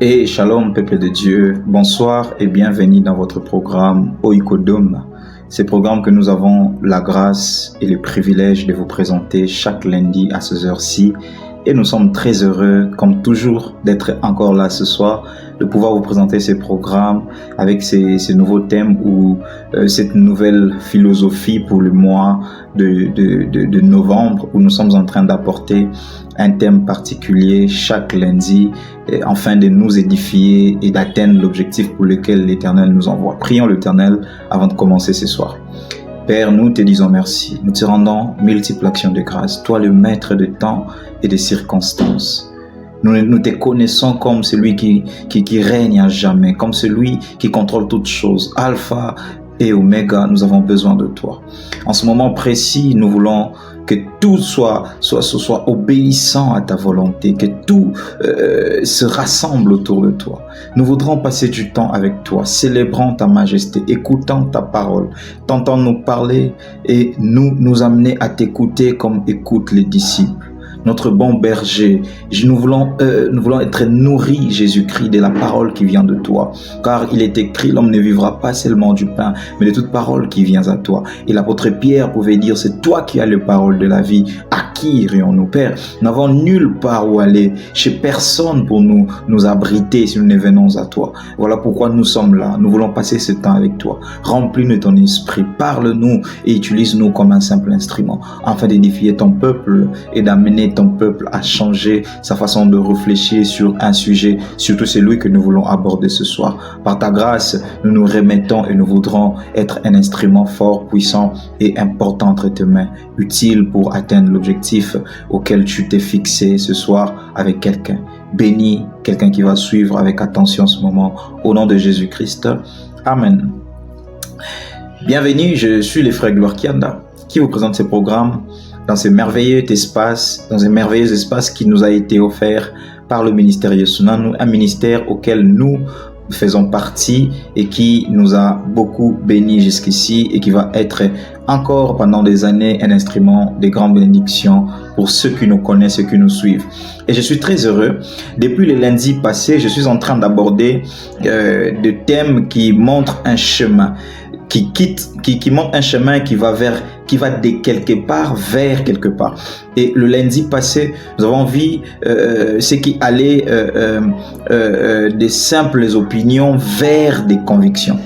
Et shalom, peuple de Dieu, bonsoir et bienvenue dans votre programme Oikodome. Ce programme que nous avons la grâce et le privilège de vous présenter chaque lundi à ces heures-ci. Et nous sommes très heureux, comme toujours, d'être encore là ce soir, de pouvoir vous présenter ces programmes avec ces nouveaux thèmes ou cette nouvelle philosophie pour le mois de novembre où nous sommes en train d'apporter un thème particulier chaque lundi afin de nous édifier et d'atteindre l'objectif pour lequel l'Éternel nous envoie. Prions l'Éternel avant de commencer ce soir. Père, nous te disons merci. Nous te rendons multiples actions de grâce. Toi, le maître de temps et de circonstances. Nous te connaissons comme celui qui règne à jamais, comme celui qui contrôle toutes choses. Alpha et Oméga, nous avons besoin de toi. En ce moment précis, nous voulons que tout soit obéissant à ta volonté, que tout se rassemble autour de toi. Nous voudrons passer du temps avec toi, célébrant ta majesté, écoutant ta parole, t'entends nous parler et nous amener à t'écouter comme écoutent les disciples. Notre bon berger, nous voulons être nourris, Jésus-Christ, de la parole qui vient de toi. Car il est écrit, l'homme ne vivra pas seulement du pain, mais de toute parole qui vient à toi. Et l'apôtre Pierre pouvait dire, c'est toi qui as les paroles de la vie. À qui irions-nous, Père? Nous n'avons nulle part où aller, chez personne pour nous abriter si nous ne venons à toi. Voilà pourquoi nous sommes là. Nous voulons passer ce temps avec toi. Remplis-nous de ton esprit, parle-nous et utilise-nous comme un simple instrument, afin d'édifier ton peuple et d'amener ton peuple à changer sa façon de réfléchir sur un sujet, surtout celui que nous voulons aborder ce soir. Par ta grâce, nous nous remettons et nous voudrons être un instrument fort, puissant et important entre tes mains, utile pour atteindre l'objectif auquel tu t'es fixé ce soir avec quelqu'un. Bénis quelqu'un qui va suivre avec attention ce moment. Au nom de Jésus-Christ. Amen. Bienvenue, je suis le frère Gloire Kianda qui vous présente ce programme dans ce merveilleux espace qui nous a été offert par le ministère Yesunanu, un ministère auquel nous faisons partie et qui nous a beaucoup bénis jusqu'ici et qui va être encore pendant des années un instrument de grande bénédiction pour ceux qui nous connaissent, ceux qui nous suivent. Et je suis très heureux. Depuis le lundi passé, je suis en train d'aborder des thèmes qui montrent un chemin, qui montre un chemin qui va de quelque part vers quelque part. Et le lundi passé, nous avons vu ce qui allait des simples opinions vers des convictions.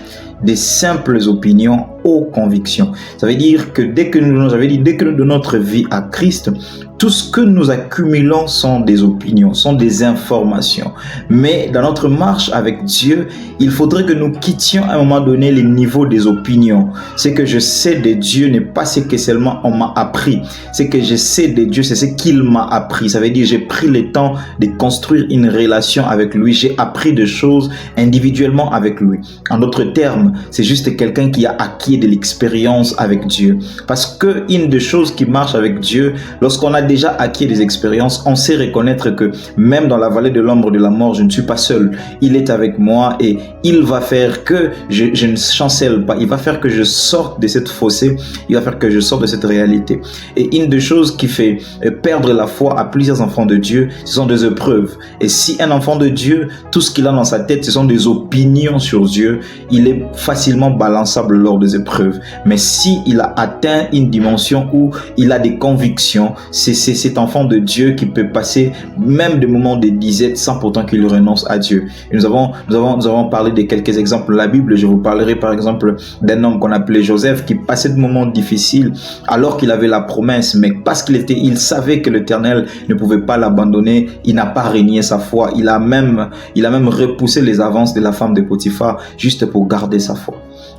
Des simples opinions aux convictions. Ça veut dire que dès que nous donnons notre vie à Christ, tout ce que nous accumulons sont des opinions, sont des informations. Mais dans notre marche avec Dieu, il faudrait que nous quittions à un moment donné les niveaux des opinions. Ce que je sais de Dieu n'est pas ce que seulement on m'a appris. Ce que je sais de Dieu, c'est ce qu'il m'a appris. Ça veut dire que j'ai pris le temps de construire une relation avec lui. J'ai appris des choses individuellement avec lui. En d'autres termes, c'est juste quelqu'un qui a acquis de l'expérience avec Dieu. Parce que une des choses qui marche avec Dieu, lorsqu'on a déjà acquis des expériences, on sait reconnaître que même dans la vallée de l'ombre de la mort, je ne suis pas seul. Il est avec moi et il va faire que je ne chancelle pas. Il va faire que je sorte de cette fossé. Il va faire que je sorte de cette réalité. Et une des choses qui fait perdre la foi à plusieurs enfants de Dieu, ce sont des épreuves. Et si un enfant de Dieu, tout ce qu'il a dans sa tête, ce sont des opinions sur Dieu, il est facilement balançable lors des épreuves. Mais si il a atteint une dimension où il a des convictions, c'est cet enfant de Dieu qui peut passer même des moments de disette sans pourtant qu'il renonce à Dieu. Et nous avons parlé de quelques exemples de la Bible. Je vous parlerai par exemple d'un homme qu'on appelait Joseph qui passait de moments difficiles alors qu'il avait la promesse, mais parce qu'il savait que l'Éternel ne pouvait pas l'abandonner, il n'a pas renié sa foi. Il a même repoussé les avances de la femme de Potiphar juste pour garder sa foi.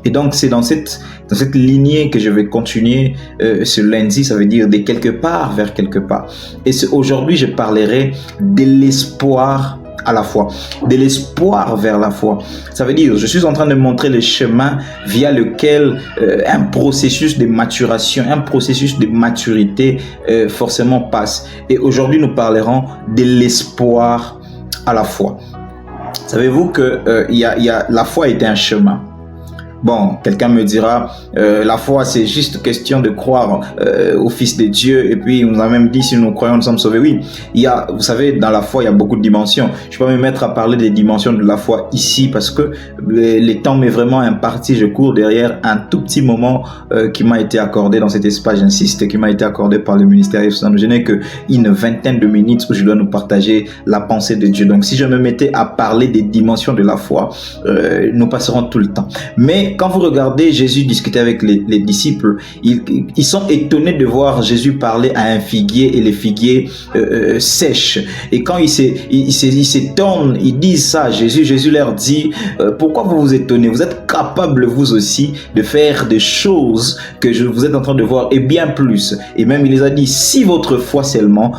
Et donc c'est dans cette lignée que je vais continuer ce lundi, ça veut dire de quelque part vers quelque part. Et aujourd'hui je parlerai de l'espoir à la foi, de l'espoir vers la foi. Ça veut dire, je suis en train de montrer le chemin via lequel un processus de maturation, un processus de maturité forcément passe. Et aujourd'hui nous parlerons de l'espoir à la foi. Savez-vous que la foi est un chemin. Bon, quelqu'un me dira, la foi c'est juste question de croire au Fils de Dieu, et puis on nous a même dit si nous croyons nous sommes sauvés. Oui, vous savez, dans la foi il y a beaucoup de dimensions. Je peux me mettre à parler des dimensions de la foi ici parce que le temps m'est vraiment imparti. Je cours derrière un tout petit moment qui m'a été accordé dans cet espace, j'insiste, qui m'a été accordé par le ministère. Je n'ai qu'une vingtaine de minutes où je dois nous partager la pensée de Dieu. Donc si je me mettais à parler des dimensions de la foi, nous passerons tout le temps. Mais quand vous regardez Jésus discuter avec les disciples, ils sont étonnés de voir Jésus parler à un figuier et les figuiers sèchent. Et quand ils s'étonnent, ils disent ça à Jésus. Jésus leur dit, pourquoi vous vous étonnez? Vous êtes capables vous aussi de faire des choses que vous êtes en train de voir et bien plus. Et même il les a dit, si votre foi seulement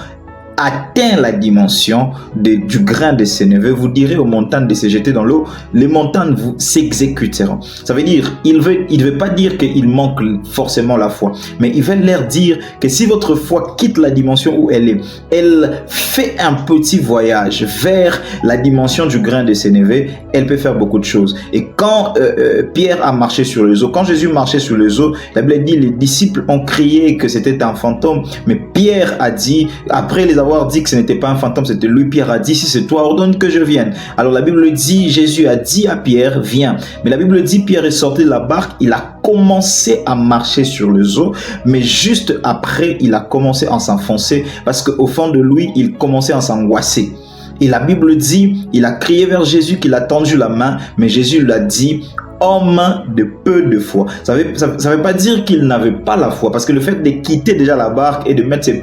atteint la dimension du grain de sénévé, vous direz aux montagnes de se jeter dans l'eau, les montagnes vous s'exécuteront. Ça veut dire, il veut pas dire qu'il manque forcément la foi, mais il veut leur dire que si votre foi quitte la dimension où elle est, elle fait un petit voyage vers la dimension du grain de sénévé, elle peut faire beaucoup de choses. Et quand Pierre a marché sur les eaux, quand Jésus marchait sur les eaux, la Bible dit, les disciples ont crié que c'était un fantôme, mais Pierre a dit, après les avoir dit que ce n'était pas un fantôme, c'était lui. Pierre a dit, si c'est toi, ordonne que je vienne. Alors la Bible dit, Jésus a dit à Pierre, viens. Mais la Bible dit, Pierre est sorti de la barque, il a commencé à marcher sur les eaux, mais juste après, il a commencé à s'enfoncer parce qu'au fond de lui, il commençait à s'angoisser. Et la Bible dit, il a crié vers Jésus, qu'il a tendu la main, mais Jésus lui a dit, homme de peu de foi. Ça veut pas dire qu'il n'avait pas la foi, parce que le fait de quitter déjà la barque et de mettre ses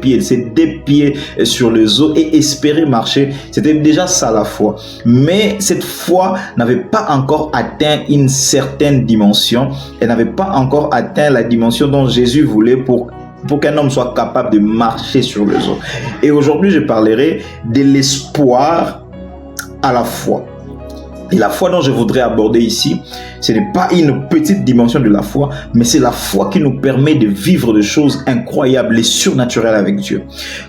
deux pieds sur les eaux et espérer marcher, c'était déjà ça la foi. Mais cette foi n'avait pas encore atteint une certaine dimension. Elle n'avait pas encore atteint la dimension dont Jésus voulait pour qu'un homme soit capable de marcher sur les eaux. Et aujourd'hui, je parlerai de l'espoir à la foi. Et la foi dont je voudrais aborder ici, ce n'est pas une petite dimension de la foi, mais c'est la foi qui nous permet de vivre des choses incroyables et surnaturelles avec Dieu.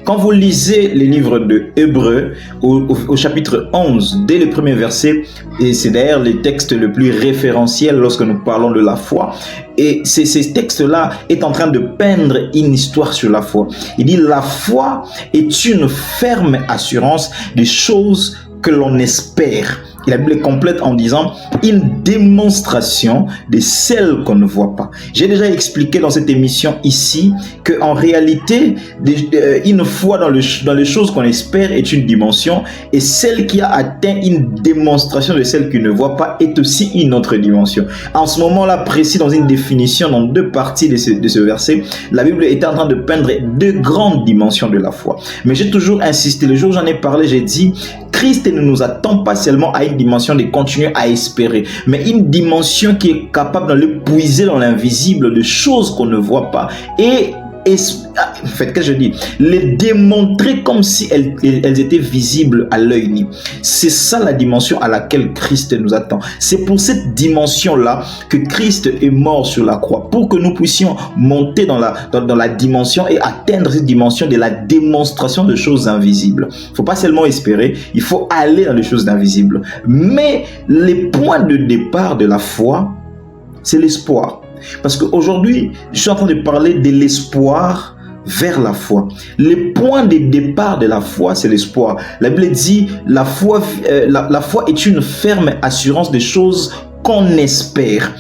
Quand vous lisez les livres de Hébreux, au chapitre 11, dès le premier verset, et c'est d'ailleurs le texte le plus référentiel lorsque nous parlons de la foi, et ces textes-là est en train de peindre une histoire sur la foi. Il dit, la foi est une ferme assurance des choses que l'on espère. Et la Bible est complète en disant une démonstration de celles qu'on ne voit pas. J'ai déjà expliqué dans cette émission ici qu'en réalité, une foi dans les choses qu'on espère est une dimension, et celle qui a atteint une démonstration de celle qui ne voit pas est aussi une autre dimension. En ce moment-là, précis dans une définition, dans deux parties de ce verset, la Bible était en train de peindre deux grandes dimensions de la foi. Mais j'ai toujours insisté, le jour où j'en ai parlé, j'ai dit, Christ ne nous attend pas seulement à une dimension de continuer à espérer, mais une dimension qui est capable de le puiser dans l'invisible, de choses qu'on ne voit pas, et en fait, qu'est-ce que je dis? Les démontrer comme si elles étaient visibles à l'œil nu. C'est ça la dimension à laquelle Christ nous attend. C'est pour cette dimension-là que Christ est mort sur la croix, pour que nous puissions monter dans la dimension et atteindre cette dimension de la démonstration de choses invisibles. Il ne faut pas seulement espérer, il faut aller dans les choses invisibles. Mais les points de départ de la foi, c'est l'espoir. Parce qu'aujourd'hui, je suis en train de parler de l'espoir vers la foi. Le point de départ de la foi, c'est l'espoir. La Bible dit, la foi est une ferme assurance des choses qu'on espère.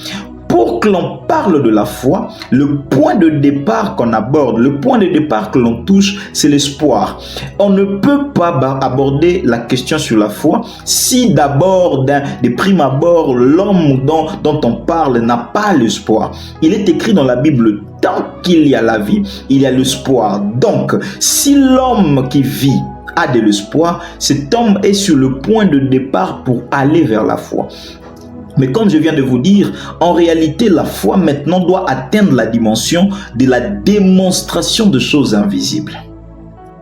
Pour que l'on parle de la foi, le point de départ qu'on aborde, le point de départ que l'on touche, c'est l'espoir. On ne peut pas aborder la question sur la foi si d'abord, de prime abord, l'homme dont on parle n'a pas l'espoir. Il est écrit dans la Bible, tant qu'il y a la vie, il y a l'espoir. Donc, si l'homme qui vit a de l'espoir, cet homme est sur le point de départ pour aller vers la foi. Mais comme je viens de vous dire, en réalité, la foi maintenant doit atteindre la dimension de la démonstration de choses invisibles.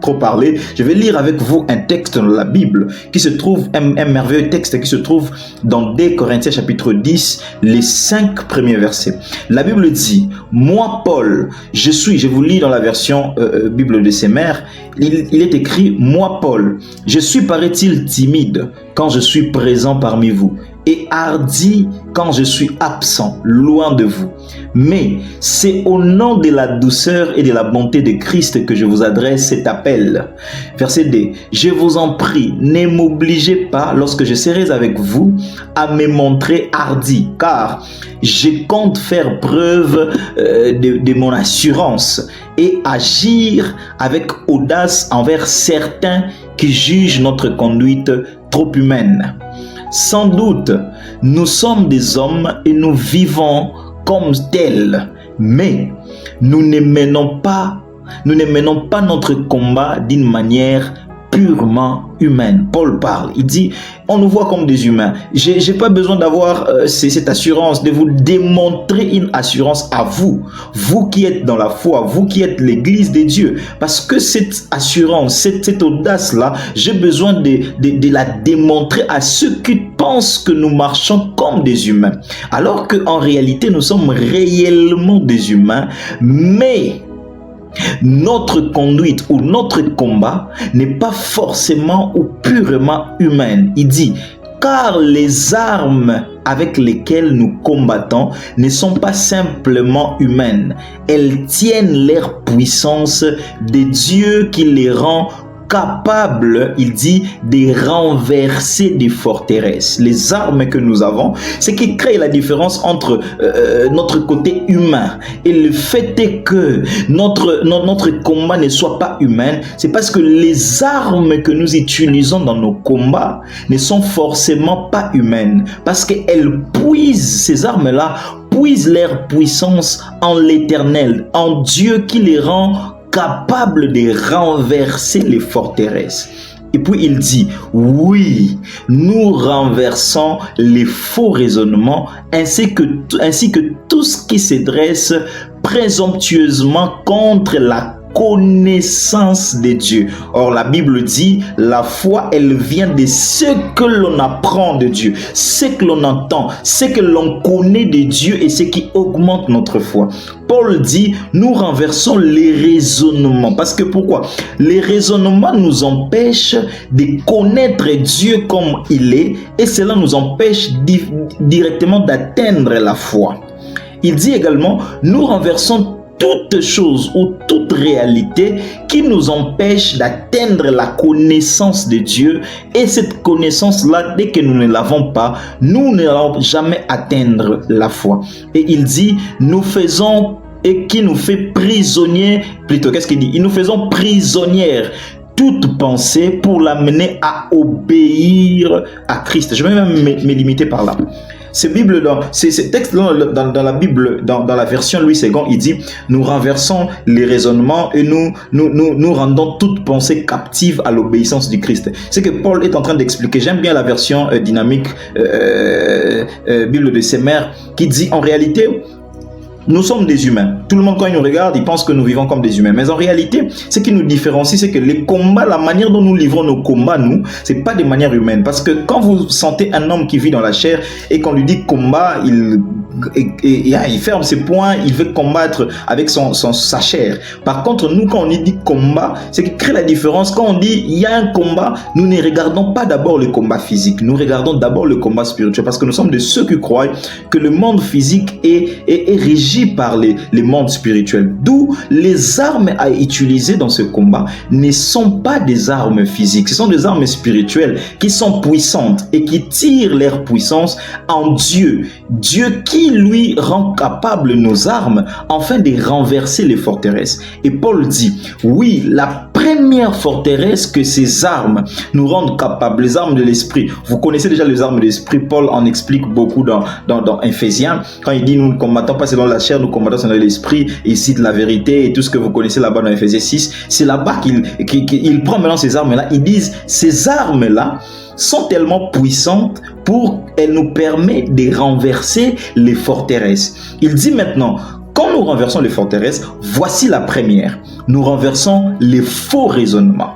Trop parlé, je vais lire avec vous un texte dans la Bible qui se trouve, un merveilleux texte qui se trouve dans 2 Corinthiens chapitre 10, les 5 premiers versets. La Bible dit, moi Paul, je vous lis dans la version Bible de ses mères, il est écrit, moi Paul, je suis paraît-il timide quand je suis présent parmi vous. et hardi quand je suis absent, loin de vous. Mais c'est au nom de la douceur et de la bonté de Christ que je vous adresse cet appel. Verset 2. Je vous en prie, ne m'obligez pas, lorsque je serai avec vous, à me montrer hardi, car je compte faire preuve de mon assurance et agir avec audace envers certains qui jugent notre conduite trop humaine. Sans doute, nous sommes des hommes et nous vivons comme tels, mais nous ne menons pas notre combat d'une manière purement humaine. Paul parle, il dit, on nous voit comme des humains. J'ai pas besoin d'avoir cette assurance, de vous démontrer une assurance à vous, vous qui êtes dans la foi, vous qui êtes l'église de Dieu, parce que cette assurance, cette audace-là, j'ai besoin de la démontrer à ceux qui pensent que nous marchons comme des humains, alors qu'en réalité, nous sommes réellement des humains, mais notre conduite ou notre combat n'est pas forcément ou purement humaine. Il dit, car les armes avec lesquelles nous combattons ne sont pas simplement humaines. Elles tiennent leur puissance de Dieu qui les rend capable, il dit, de renverser des forteresses. Les armes que nous avons, c'est qui crée la différence entre notre côté humain et le fait est que notre combat ne soit pas humain. C'est parce que les armes que nous utilisons dans nos combats ne sont forcément pas humaines, parce qu'elles puisent, ces armes-là puisent leur puissance en l'Éternel, en Dieu qui les rend capable de renverser les forteresses. Et puis il dit, oui, nous renversons les faux raisonnements ainsi que tout ce qui se dresse présomptueusement contre la connaissance de Dieu. Or, la Bible dit, la foi, elle vient de ce que l'on apprend de Dieu, ce que l'on entend, ce que l'on connaît de Dieu et ce qui augmente notre foi. Paul dit, nous renversons les raisonnements. Parce que pourquoi? Les raisonnements nous empêchent de connaître Dieu comme il est et cela nous empêche directement d'atteindre la foi. Il dit également, nous renversons toute chose ou toute réalité qui nous empêche d'atteindre la connaissance de Dieu, et cette connaissance-là, dès que nous ne l'avons pas, nous n'allons jamais atteindre la foi. Et il dit, nous faisons, et qui nous fait prisonniers, plutôt, qu'est-ce qu'il dit? Nous faisons prisonnière toute pensée pour l'amener à obéir à Christ. Je vais même me limiter par là. Ce texte dans la Bible, dans la version Louis II, il dit, nous renversons les raisonnements et nous rendons toute pensée captive à l'obéissance du Christ. C'est que Paul est en train d'expliquer. J'aime bien la version dynamique Bible de Semer qui dit, en réalité, nous sommes des humains. Tout le monde, quand il nous regarde, il pense que nous vivons comme des humains. Mais en réalité, ce qui nous différencie, c'est que les combats, la manière dont nous livrons nos combats, nous, c'est pas de manière humaine. Parce que quand vous sentez un homme qui vit dans la chair et qu'on lui dit combat, il ferme ses poings, il veut combattre avec sa chair. Par contre, nous, quand on dit combat, c'est qui crée la différence. Quand on dit il y a un combat, nous ne regardons pas d'abord le combat physique. Nous regardons d'abord le combat spirituel. Parce que nous sommes de ceux qui croient que le monde physique est régi par les mondes spirituels. D'où les armes à utiliser dans ce combat ne sont pas des armes physiques, ce sont des armes spirituelles qui sont puissantes et qui tirent leur puissance en Dieu. Dieu qui lui rend capable nos armes afin de renverser les forteresses. Et Paul dit, oui, la première forteresse que ces armes nous rendent capables, les armes de l'esprit. Vous connaissez déjà les armes de l'esprit. Paul en explique beaucoup dans Ephésiens, quand il dit nous ne combattons pas selon la chair, nous combattons selon l'esprit. Il cite la vérité et tout ce que vous connaissez là-bas dans Ephésiens 6. C'est là-bas qu'il prend maintenant ces armes-là. Ils disent ces armes-là sont tellement puissantes pour qu'elles nous permettent de renverser les forteresses. Il dit maintenant, quand nous renversons les forteresses, voici la première. Nous renversons les faux raisonnements.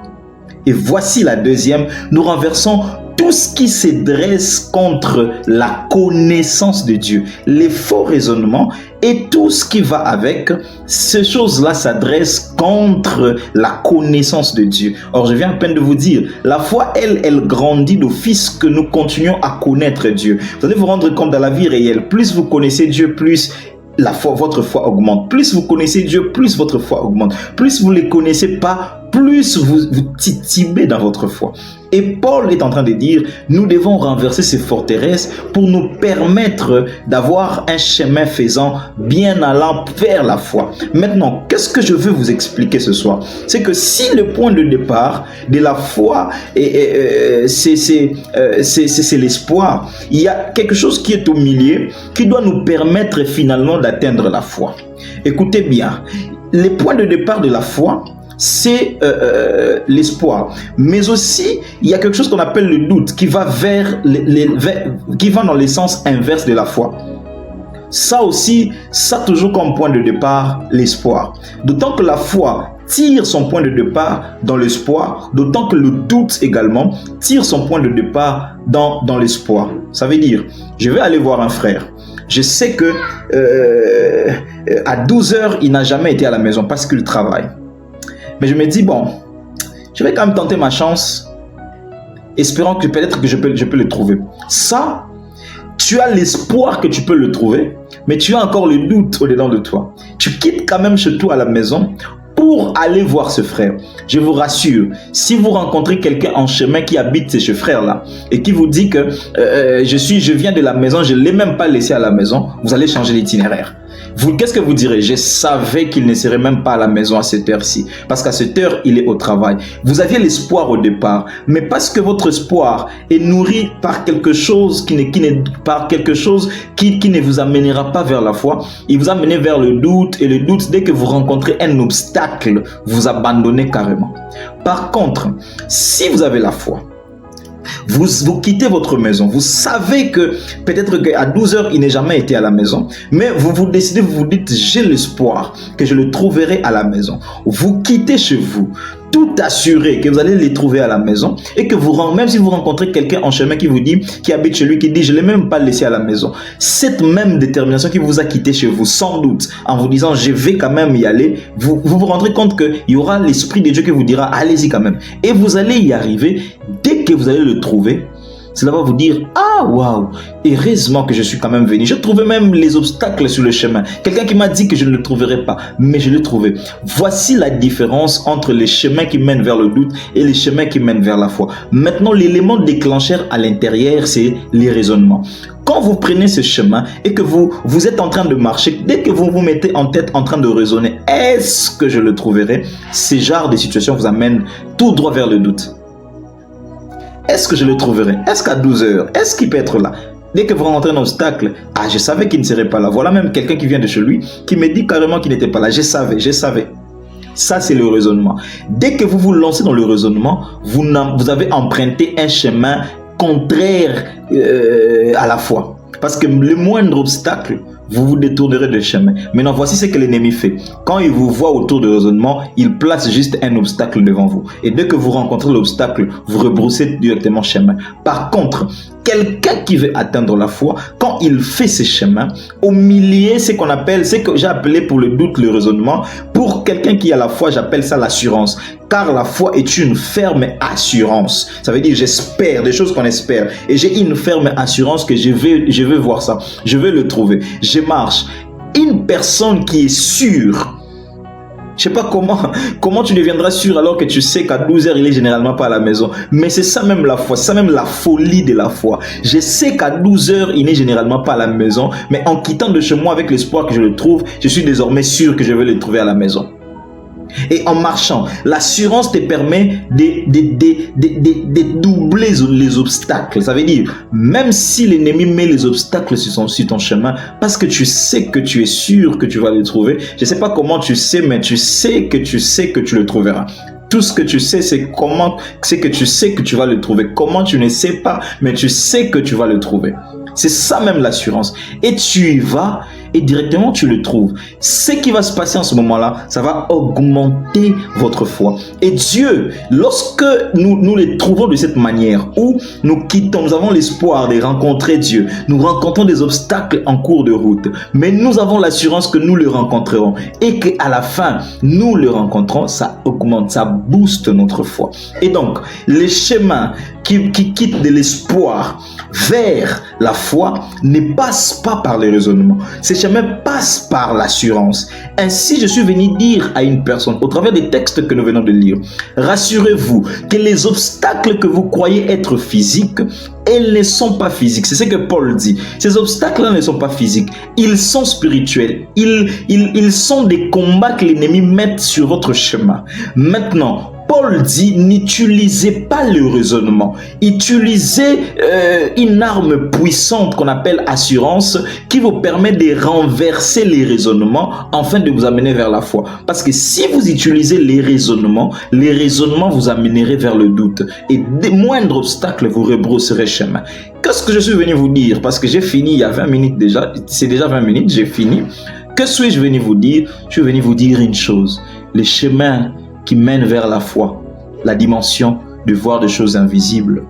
Et voici la deuxième. Nous renversons tout ce qui se dresse contre la connaissance de Dieu, les faux raisonnements et tout ce qui va avec, ces choses-là s'adressent contre la connaissance de Dieu. Or, je viens à peine de vous dire, la foi, elle grandit d'office que nous continuons à connaître Dieu. Vous allez vous rendre compte dans la vie réelle, plus vous connaissez Dieu, plus votre foi augmente. Plus vous connaissez Dieu, plus votre foi augmente. Plus vous ne les connaissez pas, plus vous titubez dans votre foi. Et Paul est en train de dire, nous devons renverser ces forteresses pour nous permettre d'avoir un chemin faisant bien allant vers la foi. Maintenant, qu'est-ce que je veux vous expliquer ce soir? C'est que si le point de départ de la foi, c'est l'espoir, il y a quelque chose qui est au milieu qui doit nous permettre finalement d'atteindre la foi. Écoutez bien, les points de départ de la foi, c'est l'espoir, mais aussi il y a quelque chose qu'on appelle le doute qui va qui va dans le sens inverse de la foi. Ça aussi, ça toujours comme point de départ l'espoir. D'autant que la foi tire son point de départ dans l'espoir, d'autant que le doute également tire son point de départ dans l'espoir. Ça veut dire, je vais aller voir un frère. Je sais que à 12 heures, il n'a jamais été à la maison parce qu'il travaille. Mais je me dis, bon, je vais quand même tenter ma chance, espérant que peut-être que je peux le trouver. Ça, tu as l'espoir que tu peux le trouver, mais tu as encore le doute au-dedans de toi. Tu quittes quand même chez toi à la maison pour aller voir ce frère. Je vous rassure, si vous rencontrez quelqu'un en chemin qui habite chez ce frère-là et qui vous dit que je viens de la maison, je ne l'ai même pas laissé à la maison, vous allez changer l'itinéraire. Qu'est-ce que vous direz? Je savais qu'il ne serait même pas à la maison à cette heure-ci, parce qu'à cette heure, il est au travail. Vous aviez l'espoir au départ, mais parce que votre espoir est nourri par quelque chose qui ne vous amènera pas vers la foi, il vous amène vers le doute, et le doute, dès que vous rencontrez un obstacle, vous abandonnez carrément. Par contre, si vous avez la foi, vous quittez votre maison, vous savez que peut-être qu'à 12 heures, il n'est jamais été à la maison, mais vous décidez, vous vous dites, j'ai l'espoir que je le trouverai à la maison. Vous quittez chez vous, tout assuré que vous allez les trouver à la maison et que même si vous rencontrez quelqu'un en chemin qui vous dit, qui habite chez lui, qui dit, je ne l'ai même pas laissé à la maison. Cette même détermination qui vous a quitté chez vous, sans doute, en vous disant, je vais quand même y aller, vous vous rendrez compte qu'il y aura l'Esprit de Dieu qui vous dira, allez-y quand même. Et vous allez y arriver. Dès que vous allez le trouver, cela va vous dire, ah waouh, heureusement que je suis quand même venu. Je trouvais même les obstacles sur le chemin. Quelqu'un qui m'a dit que je ne le trouverais pas, mais je l'ai trouvé. Voici la différence entre les chemins qui mènent vers le doute et les chemins qui mènent vers la foi. Maintenant, l'élément déclencheur à l'intérieur, c'est les raisonnements. Quand vous prenez ce chemin et que vous êtes en train de marcher, dès que vous vous mettez en tête en train de raisonner, est-ce que je le trouverai? Ces genres de situations vous amènent tout droit vers le doute. Est-ce que je le trouverai? Est-ce qu'à 12 heures, est-ce qu'il peut être là? Dès que vous rencontrez un obstacle, ah, je savais qu'il ne serait pas là. Voilà même quelqu'un qui vient de chez lui, qui me dit carrément qu'il n'était pas là. Je savais. Ça, c'est le raisonnement. Dès que vous vous lancez dans le raisonnement, vous avez emprunté un chemin contraire à la foi. Parce que le moindre obstacle, vous vous détournerez de chemin. Maintenant, voici ce que l'ennemi fait. Quand il vous voit autour du raisonnement, il place juste un obstacle devant vous. Et dès que vous rencontrez l'obstacle, vous rebroussez directement chemin. Par contre, quelqu'un qui veut atteindre la foi, quand il fait ce chemin, au milieu, ce que j'ai appelé pour le doute, le raisonnement, pour quelqu'un qui a la foi, j'appelle ça l'assurance. Car la foi est une ferme assurance. Ça veut dire j'espère, des choses qu'on espère. Et j'ai une ferme assurance que je veux voir ça. Je veux le trouver. Je marche. Une personne qui est sûre. Je sais pas comment tu deviendras sûr alors que tu sais qu'à 12 heures, il est généralement pas à la maison. Mais c'est ça même la foi, c'est ça même la folie de la foi. Je sais qu'à 12 heures, il n'est généralement pas à la maison. Mais en quittant de chez moi avec l'espoir que je le trouve, je suis désormais sûr que je vais le trouver à la maison. Et en marchant, l'assurance te permet de doubler les obstacles. Ça veut dire, même si l'ennemi met les obstacles sur ton chemin, parce que tu sais que tu es sûr que tu vas le trouver. Je ne sais pas comment tu sais, mais tu sais que tu le trouveras. Tout ce que tu sais, c'est que tu sais que tu vas le trouver. Comment tu ne sais pas, mais tu sais que tu vas le trouver. C'est ça même l'assurance. Et tu y vas. et directement tu le trouves. Ce qui va se passer en ce moment-là, ça va augmenter votre foi. Et Dieu, lorsque nous les trouvons de cette manière, où nous quittons, nous avons l'espoir de rencontrer Dieu, nous rencontrons des obstacles en cours de route, mais nous avons l'assurance que nous le rencontrerons et qu'à la fin, nous le rencontrons, ça augmente, ça booste notre foi. Et donc, les chemins qui quittent de l'espoir vers la foi ne passent pas par les raisonnements. Ces chemins passent par l'assurance. Ainsi, je suis venu dire à une personne, au travers des textes que nous venons de lire, rassurez-vous que les obstacles que vous croyez être physiques, elles ne sont pas physiques. C'est ce que Paul dit. Ces obstacles-là ne sont pas physiques. Ils sont spirituels. Ils sont des combats que l'ennemi met sur votre chemin. Maintenant, Paul dit, n'utilisez pas le raisonnement. Utilisez une arme puissante qu'on appelle assurance qui vous permet de renverser les raisonnements afin de vous amener vers la foi. Parce que si vous utilisez les raisonnements vous amèneraient vers le doute. Et des moindres obstacles vous rebrousserez chemin. Qu'est-ce que je suis venu vous dire? Parce que j'ai fini il y a 20 minutes déjà. C'est déjà 20 minutes, j'ai fini. Que suis-je venu vous dire? Je suis venu vous dire une chose. Les chemins qui mène vers la foi, la dimension de voir des choses invisibles,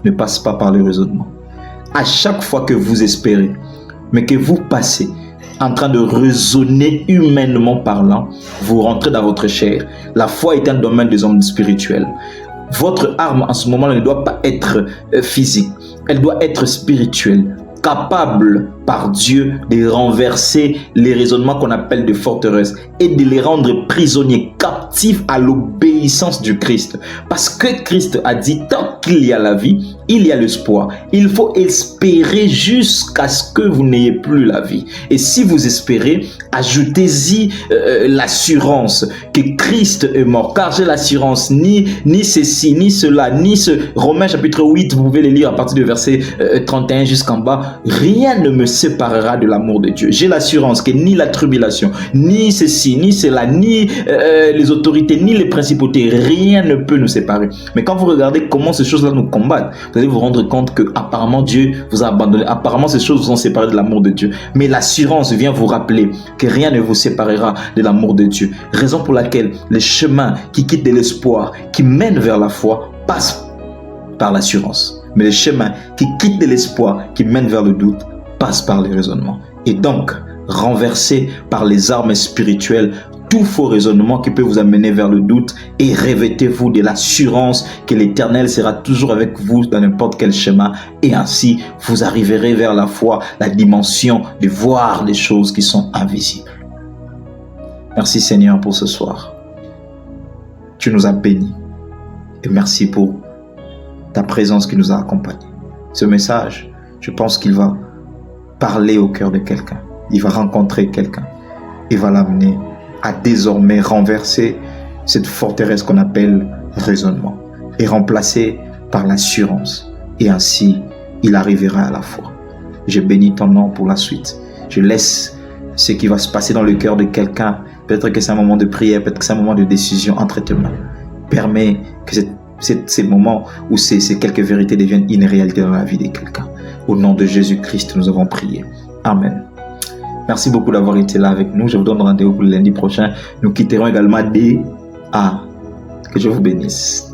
ne passe pas par le raisonnement. À chaque fois que vous espérez, mais que vous passez en train de raisonner humainement parlant, vous rentrez dans votre chair. La foi est un domaine des hommes spirituels. Votre arme en ce moment ne doit pas être physique, elle doit être spirituelle, capable par Dieu de renverser les raisonnements qu'on appelle de forteresses et de les rendre prisonniers, captifs à l'obéissance du Christ. Parce que Christ a dit, tant qu'il y a la vie, il y a l'espoir. Il faut espérer jusqu'à ce que vous n'ayez plus la vie. Et si vous espérez, ajoutez-y l'assurance que Christ est mort. Car j'ai l'assurance, ni ceci, ni cela, ni ce. Romains chapitre 8, vous pouvez les lire à partir du verset 31 jusqu'en bas. Rien ne me séparera de l'amour de Dieu. J'ai l'assurance que ni la tribulation, ni ceci, ni cela, ni les autorités, ni les principautés, rien ne peut nous séparer. Mais quand vous regardez comment ces choses-là nous combattent, vous allez vous rendre compte que apparemment Dieu vous a abandonné. Apparemment ces choses vous ont séparé de l'amour de Dieu. Mais l'assurance vient vous rappeler que rien ne vous séparera de l'amour de Dieu. Raison pour laquelle les chemins qui quittent de l'espoir, qui mènent vers la foi, passent par l'assurance. Mais les chemins qui quittent de l'espoir, qui mènent vers le doute, passent par les raisonnements. Et donc, renversés par les armes spirituelles, tout faux raisonnement qui peut vous amener vers le doute, et revêtez-vous de l'assurance que l'Éternel sera toujours avec vous dans n'importe quel chemin, et ainsi vous arriverez vers la foi, la dimension de voir les choses qui sont invisibles. Merci Seigneur pour ce soir. Tu nous as bénis et merci pour ta présence qui nous a accompagnés. Ce message, je pense qu'il va parler au cœur de quelqu'un. Il va rencontrer quelqu'un. Il va l'amener à désormais renverser cette forteresse qu'on appelle raisonnement et remplacer par l'assurance. Et ainsi, il arrivera à la foi. Je bénis ton nom pour la suite. Je laisse ce qui va se passer dans le cœur de quelqu'un. Peut-être que c'est un moment de prière, peut-être que c'est un moment de décision entre tes mains. Permets que ces moments où ces quelques vérités deviennent une réalité dans la vie de quelqu'un. Au nom de Jésus-Christ, nous avons prié. Amen. Merci beaucoup d'avoir été là avec nous. Je vous donne rendez-vous pour le lundi prochain. Nous quitterons également D.A. Que Dieu vous bénisse.